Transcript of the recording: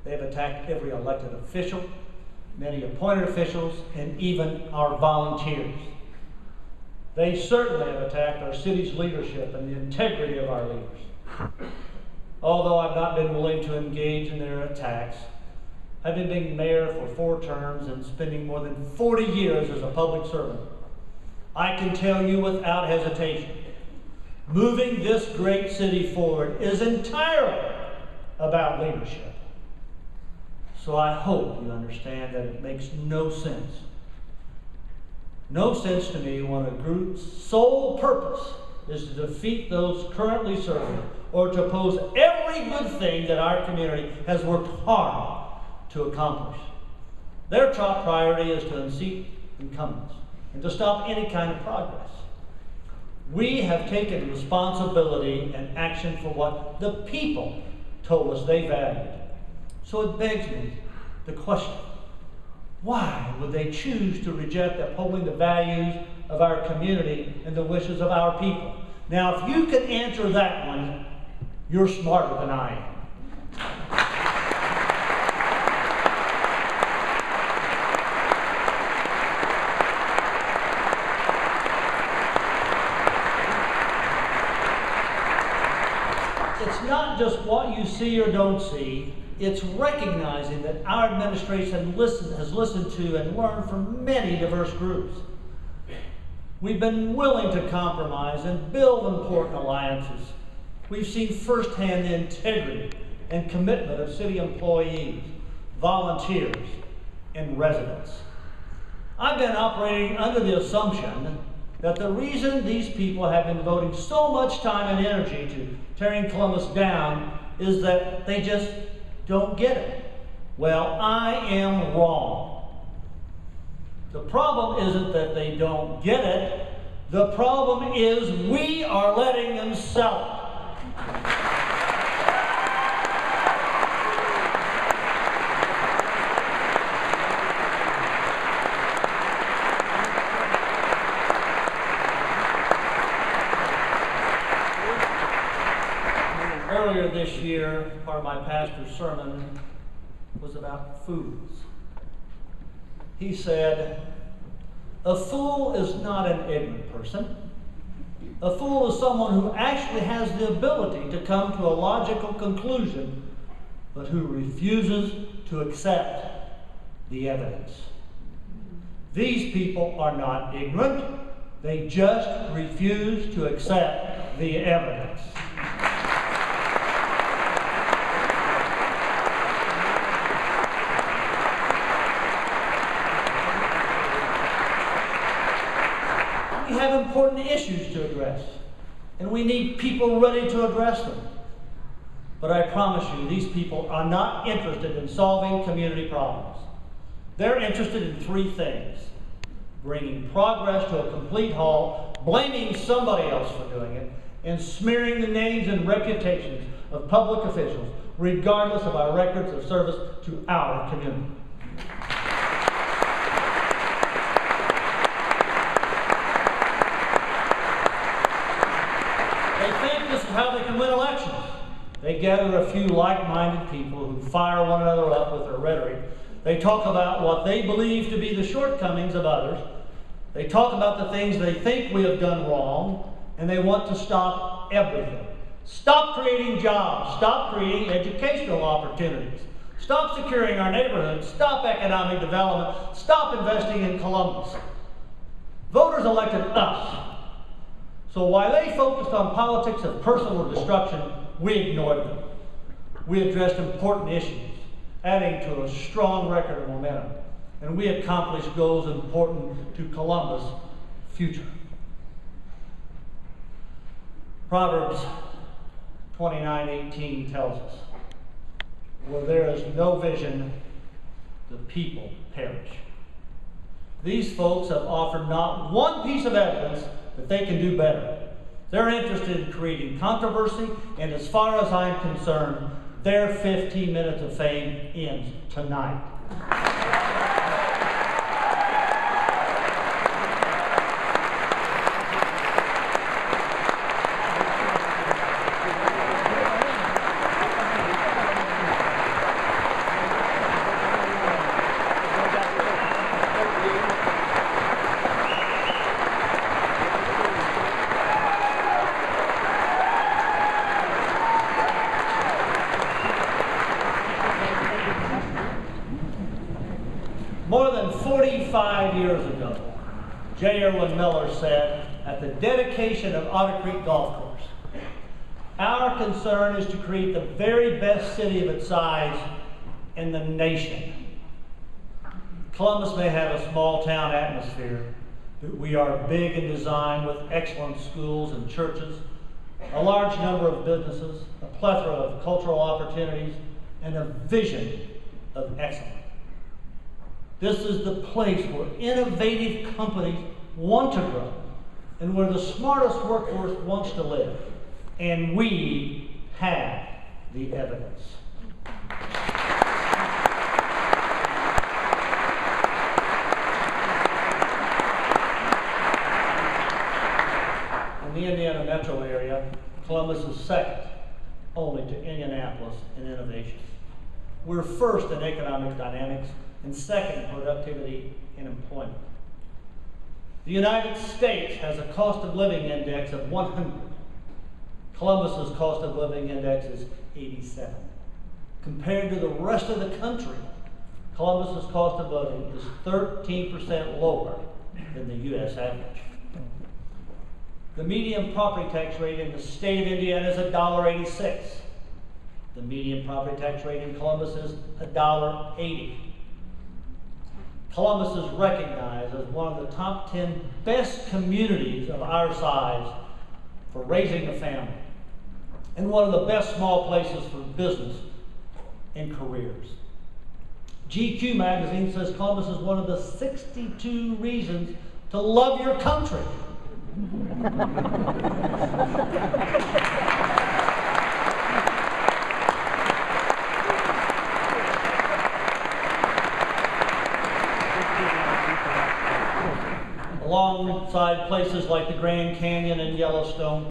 They've attacked every elected official, many appointed officials, and even our volunteers. They certainly have attacked our city's leadership and the integrity of our leaders. Although I've not been willing to engage in their attacks, I've been being mayor for 4 terms and spending more than 40 years as a public servant. I can tell you without hesitation, moving this great city forward is entirely about leadership. So I hope you understand that it makes no sense. No sense to me when a group's sole purpose is to defeat those currently serving or to oppose every good thing that our community has worked hard to accomplish. Their top priority is to unseat incumbents and to stop any kind of progress. We have taken responsibility and action for what the people told us they valued. So it begs me the question, why would they choose to reject upholding the values of our community and the wishes of our people? Now, if you can answer that one, you're smarter than I am. It's not just what you see or don't see, it's recognizing that our administration has listened to and learned from many diverse groups. We've been willing to compromise and build important alliances. We've seen firsthand the integrity and commitment of city employees, volunteers, and residents. I've been operating under the assumption that the reason these people have been devoting so much time and energy to tearing Columbus down is that they just don't get it. Well, I am wrong. The problem isn't that they don't get it. The problem is we are letting them sell it. Earlier this year, part of my pastor's sermon was about fools. He said, a fool is not an ignorant person. A fool is someone who actually has the ability to come to a logical conclusion, but who refuses to accept the evidence. These people are not ignorant. They just refuse to accept the evidence. We have important issues to address, and we need people ready to address them. But I promise you, these people are not interested in solving community problems. They're interested in 3 things: bringing progress to a complete halt, blaming somebody else for doing it, and smearing the names and reputations of public officials, regardless of our records of service to our community. They think this is how they can win elections. They gather a few like-minded people who fire one another up with their rhetoric. They talk about what they believe to be the shortcomings of others. They talk about the things they think we have done wrong, and they want to stop everything. Stop creating jobs. Stop creating educational opportunities. Stop securing our neighborhoods. Stop economic development. Stop investing in Columbus. Voters elected us. So while they focused on politics of personal destruction, we ignored them. We addressed important issues, adding to a strong record of momentum. And we accomplished goals important to Columbus' future. Proverbs 29:18 tells us, where there is no vision, the people perish. These folks have offered not one piece of evidence that they can do better. They're interested in creating controversy, and as far as I'm concerned, their 15 minutes of fame ends tonight. 45 years ago, J. Erwin Miller said at the dedication of Otter Creek Golf Course, "Our concern is to create the very best city of its size in the nation." Columbus may have a small town atmosphere, but we are big in design with excellent schools and churches, a large number of businesses, a plethora of cultural opportunities, and a vision of excellence. This is the place where innovative companies want to grow and where the smartest workforce wants to live. And we have the evidence. In the Indiana metro area, Columbus is second only to Indianapolis in innovation. We're first in economic dynamics and second in productivity and employment. The United States has a cost of living index of 100. Columbus's cost of living index is 87. Compared to the rest of the country, Columbus's cost of living is 13% lower than the U.S. average. The median property tax rate in the state of Indiana is $1.86. The median property tax rate in Columbus is $1.80. Columbus is recognized as one of the top 10 best communities of our size for raising a family, and one of the best small places for business and careers. GQ magazine says Columbus is one of the 62 reasons to love your country. Alongside places like the Grand Canyon and Yellowstone,